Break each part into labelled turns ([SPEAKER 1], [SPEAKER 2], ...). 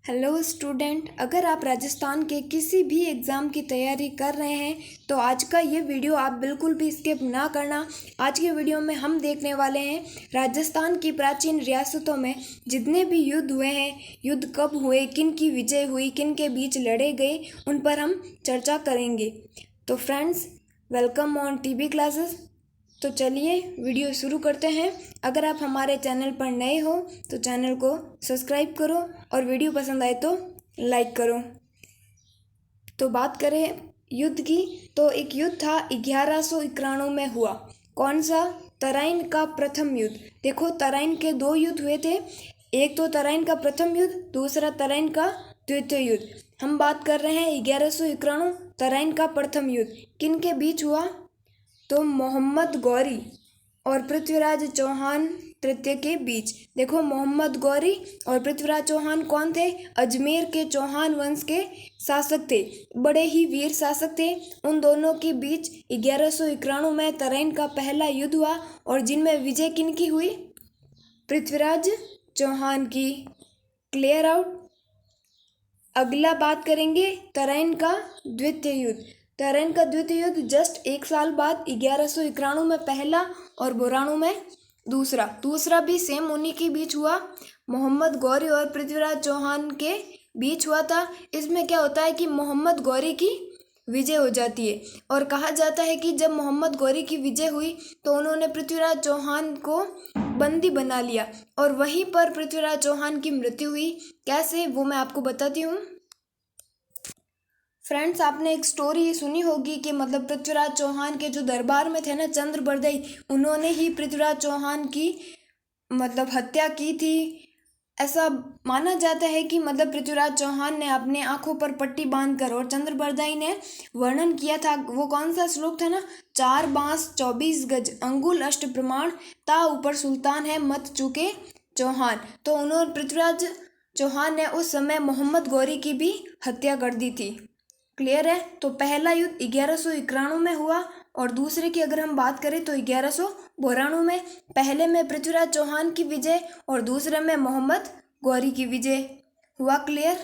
[SPEAKER 1] Hello student, अगर आप राजस्थान के किसी भी एग्ज़ाम की तैयारी कर रहे हैं तो आज का ये वीडियो आप बिल्कुल भी स्किप ना करना। आज के वीडियो में हम देखने वाले हैं राजस्थान की प्राचीन रियासतों में जितने भी युद्ध हुए हैं, युद्ध कब हुए, किन की विजय हुई, किन के बीच लड़े गए, उन पर हम चर्चा करेंगे। तो friends, welcome on TV classes. तो चलिए वीडियो शुरू करते हैं। अगर आप हमारे चैनल पर नए हो तो चैनल को सब्सक्राइब करो और वीडियो पसंद आए तो लाइक करो। तो बात करें युद्ध की, तो एक युद्ध था 1191 में हुआ। कौन सा? तराइन का प्रथम युद्ध। देखो, तराइन के दो युद्ध हुए थे, एक तो तराइन का प्रथम युद्ध, दूसरा तराइन का द्वितीय युद्ध। हम बात कर रहे हैं 1191 तराइन का प्रथम युद्ध किन के बीच हुआ? तो मोहम्मद गौरी और पृथ्वीराज चौहान तृतीय के बीच। देखो, मोहम्मद गौरी और पृथ्वीराज चौहान कौन थे? अजमेर के चौहान वंश के शासक थे, बड़े ही वीर शासक थे। उन दोनों के बीच 1191 में तराइन का पहला युद्ध हुआ और जिनमें विजय किन की हुई? पृथ्वीराज चौहान की। Clear out. अगला बात करेंगे तराइन का द्वितीय युद्ध। तराइन का द्वितीय युद्ध जस्ट एक साल बाद 1191 में पहला और 92 में दूसरा भी सेम उन्हीं के बीच हुआ, मोहम्मद गौरी और पृथ्वीराज चौहान के बीच हुआ था। इसमें क्या होता है कि मोहम्मद गौरी की विजय हो जाती है और कहा जाता है कि जब मोहम्मद गौरी की विजय हुई तो उन्होंने पृथ्वीराज चौहान को बंदी बना लिया और वहीं पर पृथ्वीराज चौहान की मृत्यु हुई। कैसे, वो मैं आपको बताती हूँ। फ्रेंड्स, आपने एक स्टोरी सुनी होगी कि मतलब पृथ्वीराज चौहान के जो दरबार में थे ना, चंद्रबरदई, उन्होंने ही पृथ्वीराज चौहान की मतलब हत्या की थी। ऐसा माना जाता है कि मतलब पृथ्वीराज चौहान ने अपने आंखों पर पट्टी बांधकर, और चंद्रबरदई ने वर्णन किया था, वो कौन सा श्लोक था ना, 4 बांस 24 गज अंगुल अष्ट प्रमाण ता ऊपर सुल्तान है मत चूके चौहान। तो उन्होंने पृथ्वीराज चौहान ने उस समय मोहम्मद गौरी की भी हत्या कर दी थी। क्लियर है। तो पहला युद्ध 1191 में हुआ और दूसरे की अगर हम बात करें तो 1192 में। पहले में पृथ्वीराज चौहान की विजय और दूसरे में मोहम्मद गौरी की विजय हुआ। क्लियर।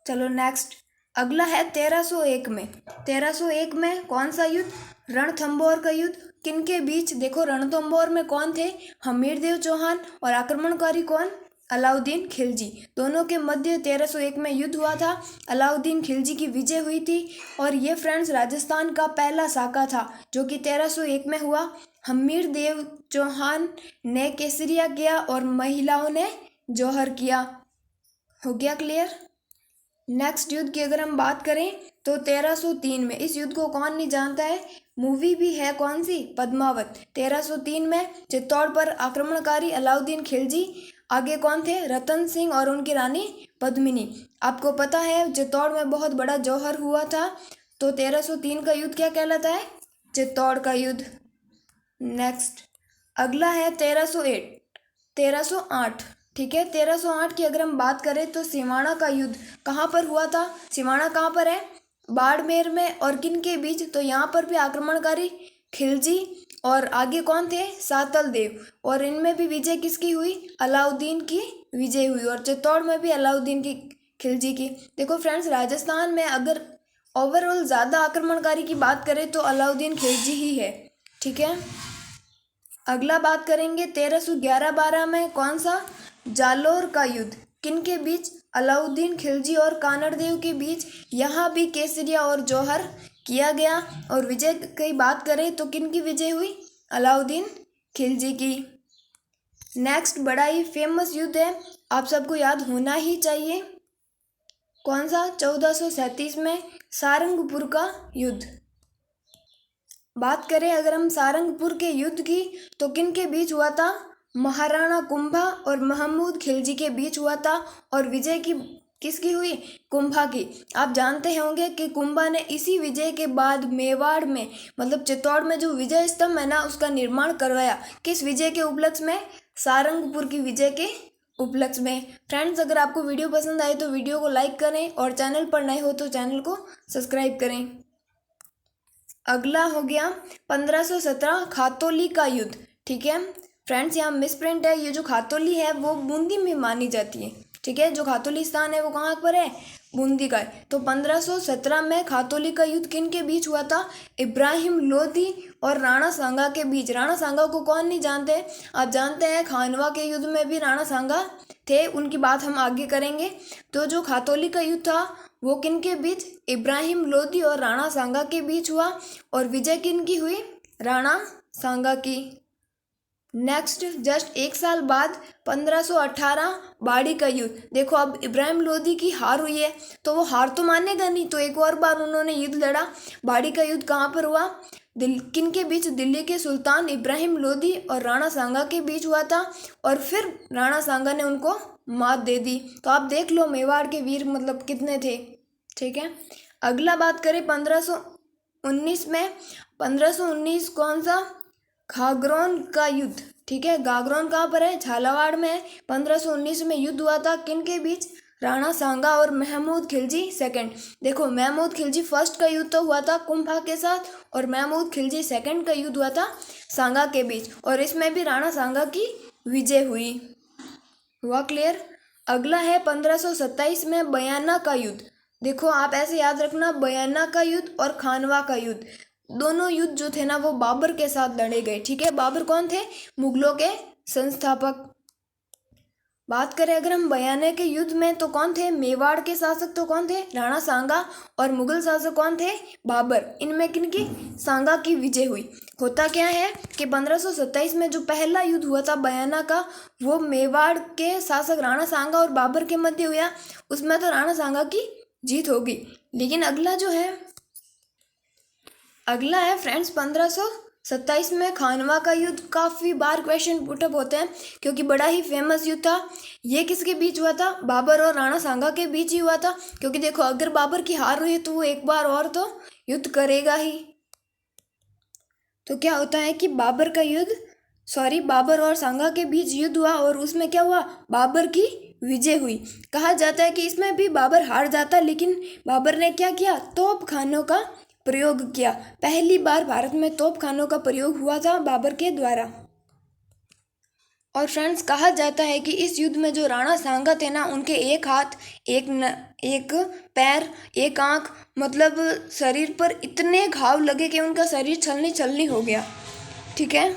[SPEAKER 1] चलो नेक्स्ट, अगला है 1301 में। 1301 में कौन सा युद्ध? रणथंभौर का युद्ध। किन के बीच? देखो, रणथंभौर में कौन थे? हमीरदेव चौहान और आक्रमणकारी कौन? अलाउद्दीन खिलजी। दोनों के मध्य 1301 में युद्ध हुआ था। अलाउद्दीन खिलजी की विजय हुई थी और ये फ्रेंड्स राजस्थान का पहला साका था जो कि 1301 में हुआ। हमीरदेव चौहान ने केसरिया किया और महिलाओं ने जौहर किया। हो गया क्लियर। नेक्स्ट युद्ध की अगर हम बात करें तो 1303 में। इस युद्ध को कौन नहीं जानता है, मूवी भी है, कौन सी? पद्मावत। 1303 में चित्तौड़ पर आक्रमणकारी अलाउद्दीन खिलजी, आगे कौन थे? रतन सिंह और उनकी रानी पद्मिनी। आपको पता है चित्तौड़ में बहुत बड़ा जौहर हुआ था। तो 1303 का युद्ध क्या कहलाता है? चित्तौड़ का युद्ध। नेक्स्ट, अगला है 1308। ठीक है, 1308 की अगर हम बात करें तो सिवाना का युद्ध कहाँ पर हुआ था? सिवाना कहाँ पर है? बाड़मेर में। और किन के बीच? तो यहाँ पर भी आक्रमणकारी खिलजी और आगे कौन थे? सातल देव। और इनमें भी विजय किसकी हुई? अलाउद्दीन की विजय हुई। और चित्तौड़ में भी अलाउद्दीन की खिलजी की। देखो फ्रेंड्स, राजस्थान में अगर ओवरऑल ज़्यादा आक्रमणकारी की बात करें तो अलाउद्दीन खिलजी ही है। ठीक है। अगला बात करेंगे 1311-12 में। कौन सा? जालोर का युद्ध। किन के बीच? अलाउद्दीन खिलजी और कानड़देव के बीच। यहाँ भी केसरिया और जौहर किया गया। और विजय की बात करें तो किन की विजय हुई? अलाउद्दीन खिलजी की। नेक्स्ट बड़ा ही फेमस युद्ध है, आप सबको याद होना ही चाहिए। कौन सा? 1437 में सारंगपुर का युद्ध। बात करें अगर हम सारंगपुर के युद्ध की तो किन के बीच हुआ था? महाराणा कुंभा और महमूद खिलजी के बीच हुआ था। और विजय की किसकी हुई? कुंभा की। आप जानते होंगे कि कुंभा ने इसी विजय के बाद मेवाड़ में मतलब चित्तौड़ में जो विजय स्तंभ है ना, उसका निर्माण करवाया। किस विजय के उपलक्ष्य में? सारंगपुर की विजय के उपलक्ष्य में। फ्रेंड्स, अगर आपको वीडियो पसंद आए तो वीडियो को लाइक करें और चैनल पर नए हो तो चैनल को सब्सक्राइब करें। अगला हो गया 1517 खातौली का युद्ध। ठीक है फ्रेंड्स, यहाँ मिसप्रिंट है, ये जो खातौली है वो बूंदी में मानी जाती है। ठीक है। जो खातुलिस्तान है वो कहाँ पर है, बूंदी का है। तो 1517 में खातोली का युद्ध किन के बीच हुआ था, इब्राहिम लोदी और राणा सांगा के बीच। राणा सांगा को कौन नहीं जानते, आप जानते हैं खानवा के युद्ध में भी राणा सांगा थे, उनकी बात हम आगे करेंगे। तो जो खातोली का युद्ध था वो किन के बीच, इब्राहिम लोदी और राणा सांगा के बीच हुआ, और विजय किन की हुई, राणा सांगा की। नेक्स्ट जस्ट एक साल बाद 1518 बाड़ी का युद्ध। देखो अब इब्राहिम लोदी की हार हुई है तो वो हार तो मानेगा नहीं, तो एक और बार उन्होंने युद्ध लड़ा। बाड़ी का युद्ध कहाँ पर हुआ, किन के बीच, दिल्ली के सुल्तान इब्राहिम लोदी और राणा सांगा के बीच हुआ था, और फिर राणा सांगा ने उनको मात दे दी। तो आप देख लो मेवाड़ के वीर मतलब कितने थे, ठीक है। अगला बात करें 1519 में, 1519 कौन सा, घाघरोन का युद्ध, ठीक है। घाघरोन कहाँ पर है, झालावाड़ में है। 1519 में युद्ध हुआ था किन के बीच, राणा सांगा और महमूद खिलजी सेकंड। देखो महमूद खिलजी फर्स्ट का युद्ध तो हुआ था कुंभा के साथ, और महमूद खिलजी सेकंड का युद्ध हुआ था सांगा के बीच, और इसमें भी राणा सांगा की विजय हुई। हुआ क्लियर। अगला है 1527 में बयाना का युद्ध। देखो आप ऐसे याद रखना, बयाना का युद्ध और खानवा का युद्ध, दोनों युद्ध जो थे ना वो बाबर के साथ लड़े गए, ठीक है। बाबर कौन थे, मुगलों के संस्थापक। बात करें अगर हम बयाने के युद्ध में तो कौन थे, मेवाड़ के शासक तो कौन थे, राणा सांगा, और मुगल शासक कौन थे, बाबर। इनमें किनकी, सांगा की विजय हुई। होता क्या है कि 1527 में जो पहला युद्ध हुआ था बयाना का, वो मेवाड़ के शासक राणा सांगा और बाबर के मध्य हुआ, उसमें तो राणा सांगा की जीत होगी। लेकिन अगला है फ्रेंड्स 1527 में खानवा का युद्ध। काफ़ी बार क्वेश्चन पुटअप होते हैं क्योंकि बड़ा ही फेमस युद्ध था। ये किसके बीच हुआ था, बाबर और राणा सांगा के बीच ही हुआ था, क्योंकि देखो अगर बाबर की हार हुई तो वो एक बार और तो युद्ध करेगा ही। तो क्या होता है कि बाबर और सांगा के बीच युद्ध हुआ, और उसमें क्या हुआ, बाबर की विजय हुई। कहा जाता है कि इसमें भी बाबर हार जाता, लेकिन बाबर ने क्या किया, तोप खानों का प्रयोग किया। पहली बार भारत में तोप खानों का प्रयोग हुआ था बाबर के द्वारा। और फ्रेंड्स कहा जाता है कि इस युद्ध में जो राणा सांगा थे ना, उनके एक हाथ, एक पैर, एक आंख, मतलब शरीर पर इतने घाव लगे कि उनका शरीर छलनी हो गया, ठीक है।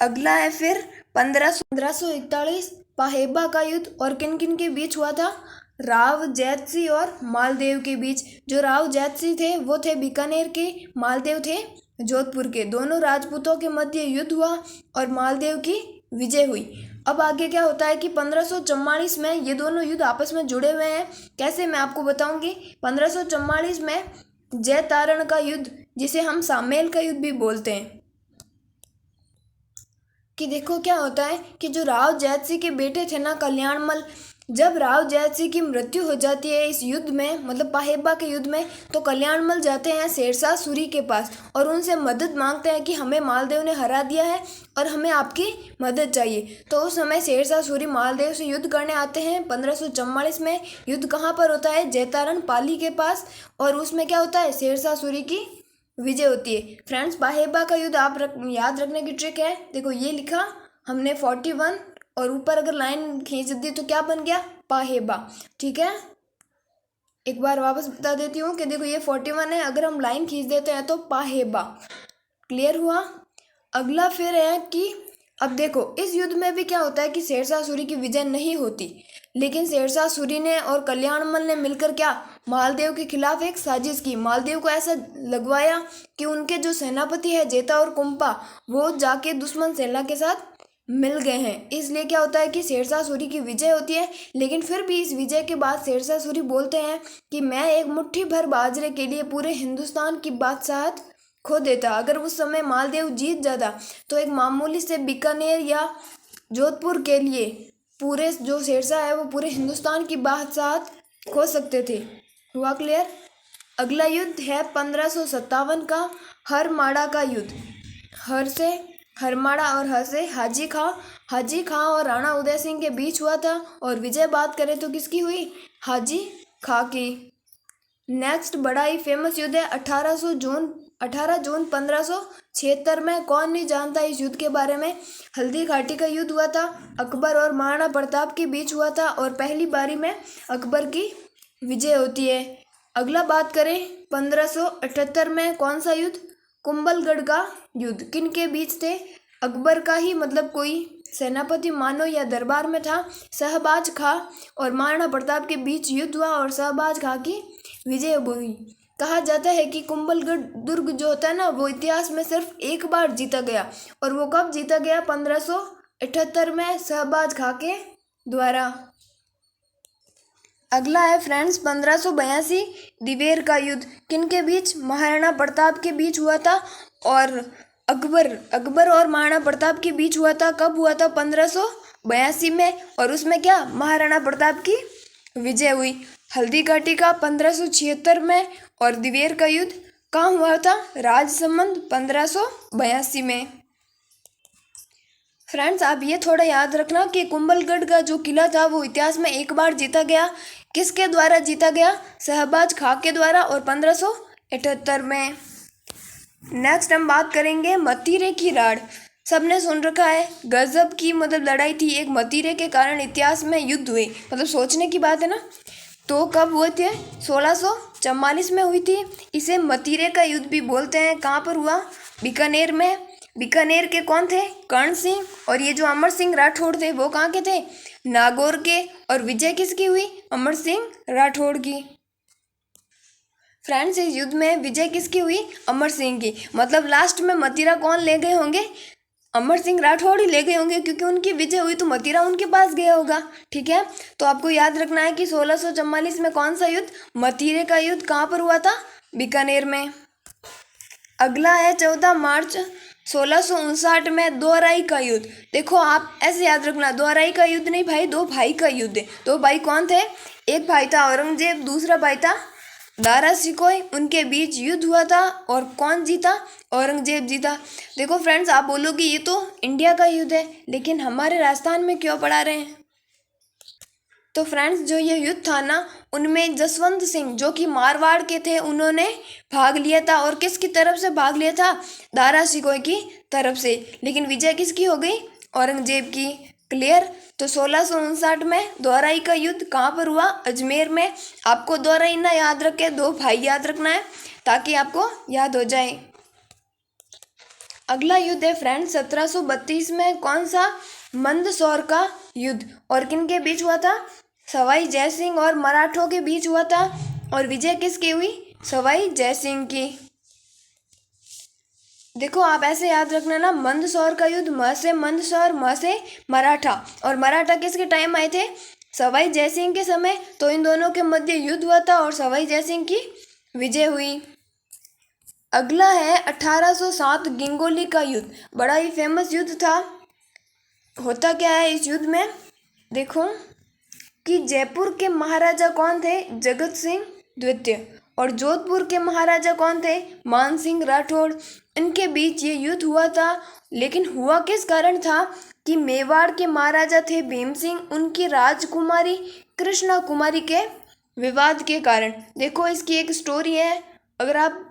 [SPEAKER 1] अगला है फिर 1541 पाहेबा का युद्ध, और किन किन के बीच हुआ था, राव जैतसी और मालदेव के बीच। जो राव जैतसी थे वो थे बीकानेर के, मालदेव थे जोधपुर के। दोनों राजपूतों के मध्य युद्ध हुआ और मालदेव की विजय हुई। अब आगे क्या होता है कि 1544 में ये दोनों युद्ध आपस में जुड़े हुए हैं। कैसे, मैं आपको बताऊंगी। 1544 में जैतारण का युद्ध, जिसे हम सामेल का युद्ध भी बोलते हैं, कि देखो क्या होता है कि जो राव जैतसी के बेटे थे ना कल्याणमल, जब राव जैतसी की मृत्यु हो जाती है इस युद्ध में, मतलब पाहेबा के युद्ध में, तो कल्याणमल जाते हैं शेरशाह सूरी के पास और उनसे मदद मांगते हैं कि हमें मालदेव ने हरा दिया है और हमें आपकी मदद चाहिए। तो उस समय शेरशाह सूरी मालदेव से युद्ध करने आते हैं। 1544 में युद्ध कहाँ पर होता है, जैतारण पाली के पास, और उसमें क्या होता है, शेरशाह सूरी की विजय होती है। फ्रेंड्स पाहेबा का युद्ध आप याद रखने की ट्रिक है, देखो ये लिखा हमने 41 और ऊपर अगर लाइन खींच दी तो क्या बन गया, पाहेबा, ठीक है। एक बार वापस बता देती हूँ कि देखो ये 41 है, अगर हम लाइन खींच देते हैं तो पाहेबा। क्लियर हुआ। अगला फिर है कि अब देखो इस युद्ध में भी क्या होता है कि शेरशाह सूरी की विजय नहीं होती, लेकिन शेरशाह सूरी ने और कल्याणमल ने मिलकर क्या, मालदेव के खिलाफ एक साजिश की। मालदेव को ऐसा लगवाया कि उनके जो सेनापति है जेता और कुंपा, वो जाके दुश्मन सेना के साथ मिल गए हैं। इसलिए क्या होता है कि शेरशाह सूरी की विजय होती है। लेकिन फिर भी इस विजय के बाद शेरशाह सूरी बोलते हैं कि मैं एक मुट्ठी भर बाजरे के लिए पूरे हिंदुस्तान की बादशाहत खो देता। अगर उस समय मालदेव जीत जाता तो एक मामूली से बीकानेर या जोधपुर के लिए पूरे जो शेरशाह है वो पूरे हिंदुस्तान की बादशाहत खो सकते थे। हुआ क्लियर। अगला युद्ध है 1557 का हरमाड़ा का युद्ध। हरमाड़ा और हर से हाजी खां और राणा उदय सिंह के बीच हुआ था, और विजय बात करें तो किसकी हुई, हाजी खां की। नेक्स्ट बड़ा ही फेमस युद्ध है 1800 जून 18 जून 1576 में। कौन नहीं जानता इस युद्ध के बारे में। हल्दी घाटी का युद्ध हुआ था, अकबर और महाराणा प्रताप के बीच हुआ था और पहली बारी में अकबर की विजय होती है। अगला बात करें 1578 में कौन सा युद्ध? कुंभलगढ़ का युद्ध। किन के बीच थे? अकबर का ही मतलब कोई सेनापति मानो या दरबार में था। शहबाज खां और महाराणा प्रताप के बीच युद्ध हुआ और शहबाज खां की विजय हुई। कहा जाता है कि कुंभलगढ़ दुर्ग जो होता है ना, वो इतिहास में सिर्फ एक बार जीता गया। और वो कब जीता गया? 1578 में शहबाज खां के द्वारा। अगला है फ्रेंड्स 1582 दिवेर का युद्ध। किन के बीच? महाराणा प्रताप के बीच हुआ था और अकबर और महाराणा प्रताप के बीच हुआ था। कब हुआ था? 1582 में। और उसमें क्या? महाराणा प्रताप की विजय हुई। हल्दी घाटी का 1576 में और दिवेर का युद्ध कहाँ हुआ था? राजसमंद 1582 में। फ्रेंड्स आप ये थोड़ा याद रखना कि कुंभलगढ़ का जो किला था वो इतिहास में एक बार जीता गया। किसके द्वारा जीता गया? शहबाज खां के द्वारा और 1578 में। नेक्स्ट हम बात करेंगे मतीरे की राड़। सबने सुन रखा है, गजब की मतलब लड़ाई थी। एक मतीरे के कारण इतिहास में युद्ध हुए, मतलब सोचने की बात है ना। तो कब हुए थे? 1644 में हुई थी। इसे मतीरे का युद्ध भी बोलते हैं। कहाँ पर हुआ? बीकानेर में। बीकानेर के कौन थे? कर्ण सिंह। और ये जो अमर सिंह राठौड़ थे वो कहाँ के थे? नागौर के। और विजय किसकी हुई? अमर सिंह राठौड़ की। फ्रेंड्स इस युद्ध में विजय किसकी हुई? अमर सिंह की। मतलब लास्ट में मतीरा कौन ले गए होंगे? अमर सिंह राठौड़ ही ले गए होंगे, क्योंकि उनकी विजय हुई तो मतीरा उनके पास गया होगा। ठीक है, तो आपको याद रखना है कि 1644 में कौन सा युद्ध? मतीरे का युद्ध। कहाँ पर हुआ था? बीकानेर में। अगला है 14 मार्च 1659 में दोहराई का युद्ध। देखो आप ऐसे याद रखना, दोहराई का युद्ध नहीं भाई, दो भाई का युद्ध है। दो भाई कौन थे? एक भाई था औरंगजेब, दूसरा भाई था दारा सिकोई। उनके बीच युद्ध हुआ था और कौन जीता? औरंगजेब जीता। देखो फ्रेंड्स आप बोलोगे ये तो इंडिया का युद्ध है, लेकिन हमारे राजस्थान में क्यों पढ़ा रहे हैं? तो फ्रेंड्स जो ये युद्ध था ना, उनमें जसवंत सिंह जो कि मारवाड़ के थे उन्होंने भाग लिया था। और किसकी तरफ से भाग लिया था? दारा सिकोई की तरफ से। लेकिन विजय किसकी हो गई? औरंगजेब की। क्लियर? तो 1659 में दोहराई का युद्ध कहाँ पर हुआ? अजमेर में। आपको दोहराई ना याद रखे, दो भाई याद रखना है ताकि आपको याद हो जाए। अगला युद्ध है फ्रेंड्स 1732 में कौन सा? मंदसौर का युद्ध। और किन के बीच हुआ था? सवाई जयसिंह और मराठों के बीच हुआ था। और विजय किसकी हुई? सवाई जयसिंह की। देखो आप ऐसे याद रखना ना, मंदसौर का युद्ध, म से मंदसौर, म से मराठा। और मराठा किसके टाइम आए थे? सवाई जयसिंह के समय। तो इन दोनों के मध्य युद्ध हुआ था और सवाई जयसिंह की विजय हुई। अगला है 1807 गिंगोली का युद्ध। बड़ा ही फेमस युद्ध था। होता क्या है इस युद्ध में? देखो कि जयपुर के महाराजा कौन थे? जगत सिंह द्वितीय। और जोधपुर के महाराजा कौन थे? मान सिंह राठौड़। इनके बीच ये युद्ध हुआ था। लेकिन हुआ किस कारण था? कि मेवाड़ के महाराजा थे भीम सिंह, उनकी राजकुमारी कृष्णा कुमारी के विवाद के कारण। देखो इसकी एक स्टोरी है, अगर आप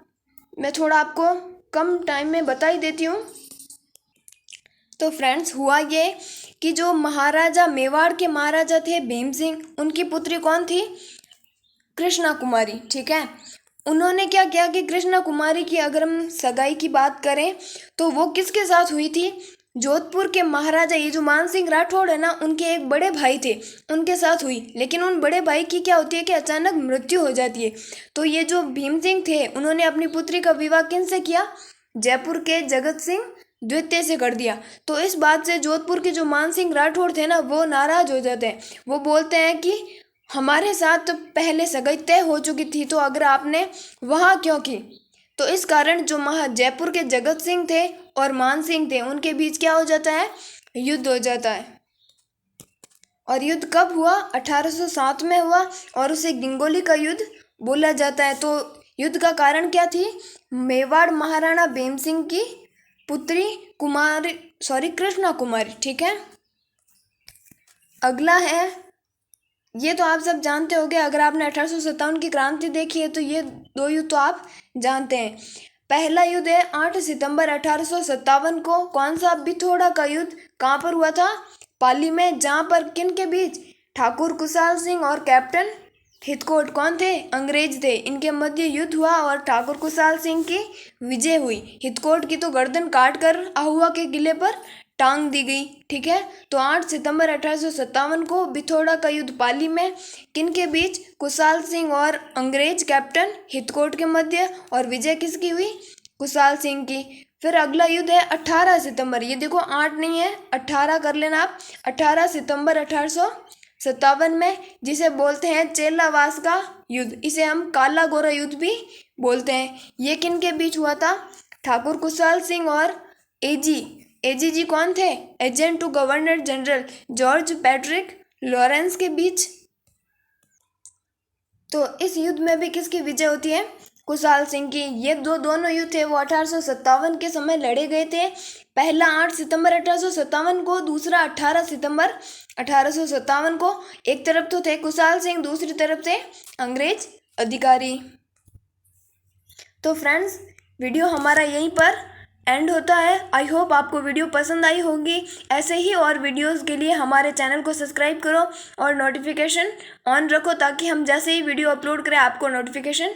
[SPEAKER 1] मैं थोड़ा आपको कम टाइम में बता ही देती हूँ। तो फ्रेंड्स हुआ ये कि जो महाराजा मेवाड़ के महाराजा थे भीम सिंह, उनकी पुत्री कौन थी? कृष्णा कुमारी। ठीक है, उन्होंने क्या किया कि कृष्णा कुमारी की अगर हम सगाई की बात करें तो वो किसके साथ हुई थी? जोधपुर के महाराजा, ये जो मान सिंह राठौड़ है ना, उनके एक बड़े भाई थे, उनके साथ हुई। लेकिन उन बड़े भाई की क्या होती है कि अचानक मृत्यु हो जाती है। तो ये जो भीम सिंह थे उन्होंने अपनी पुत्री का विवाह किन से किया? जयपुर के जगत सिंह द्वितीय से कर दिया। तो इस बात से जोधपुर के जो मान सिंह राठौड़ थे ना, वो नाराज हो जाते हैं। वो बोलते हैं कि हमारे साथ तो पहले सगाई तय हो चुकी थी, तो अगर आपने वहाँ क्यों की? तो इस कारण जो जयपुर के जगत सिंह थे और मान सिंह थे, उनके बीच क्या हो जाता है? युद्ध हो जाता है। और युद्ध कब हुआ? 1807 में हुआ और उसे गिंगोली का युद्ध बोला जाता है। तो युद्ध का कारण क्या थी? मेवाड़ महाराणा भीम सिंह की पुत्री कृष्णा कुमारी। ठीक है, अगला है, ये तो आप सब जानते होंगे, अगर आपने 1857 की क्रांति देखी है तो ये दो युद्ध तो आप जानते हैं। पहला युद्ध है 8 सितंबर 1857 को। कौन सा? बिथोड़ा का युद्ध। कहाँ पर हुआ था? पाली में। जहाँ पर किन के बीच? ठाकुर कुशाल सिंह और कैप्टन हितकोट कौन थे? अंग्रेज थे। इनके मध्य युद्ध हुआ और ठाकुर कुशाल सिंह की विजय हुई। हितकोट की तो गर्दन काट कर आहुआ के किले पर टांग दी गई। ठीक है, तो 8 सितंबर 1857 को बिथोड़ा का युद्ध पाली में, किन के बीच? कुशाल सिंह और अंग्रेज कैप्टन हितकोट के मध्य, और विजय किसकी हुई? कुशाल सिंह की। फिर अगला युद्ध है 18 सितंबर। ये देखो 8 नहीं है, 18 कर लेना आप। 18 सितंबर 1857 में, जिसे बोलते हैं चेलावास का युद्ध। इसे हम काला गोरा युद्ध भी बोलते हैं। ये किन के बीच हुआ था? ठाकुर कुशाल सिंह और एजी जी कौन थे? Agent to governor general George Patrick Lawrence के बीच। तो इस युद्ध में भी किसकी विजय होती है? कुशाल सिंह की। ये दोनों युद्ध थे वो 1857 के समय लड़े गए थे। पहला 8 सितंबर 1857 को, दूसरा 18 सितंबर 1857 को। एक तरफ तो थे कुशाल सिंह, दूसरी तरफ थे अंग्रेज अधिकारी। तो फ्रेंड्स, वीडियो हमारा यहीं पर एंड होता है। आई होप आपको वीडियो पसंद आई होगी। ऐसे ही और वीडियोस के लिए हमारे चैनल को सब्सक्राइब करो और नोटिफिकेशन ऑन रखो, ताकि हम जैसे ही वीडियो अपलोड करें आपको नोटिफिकेशन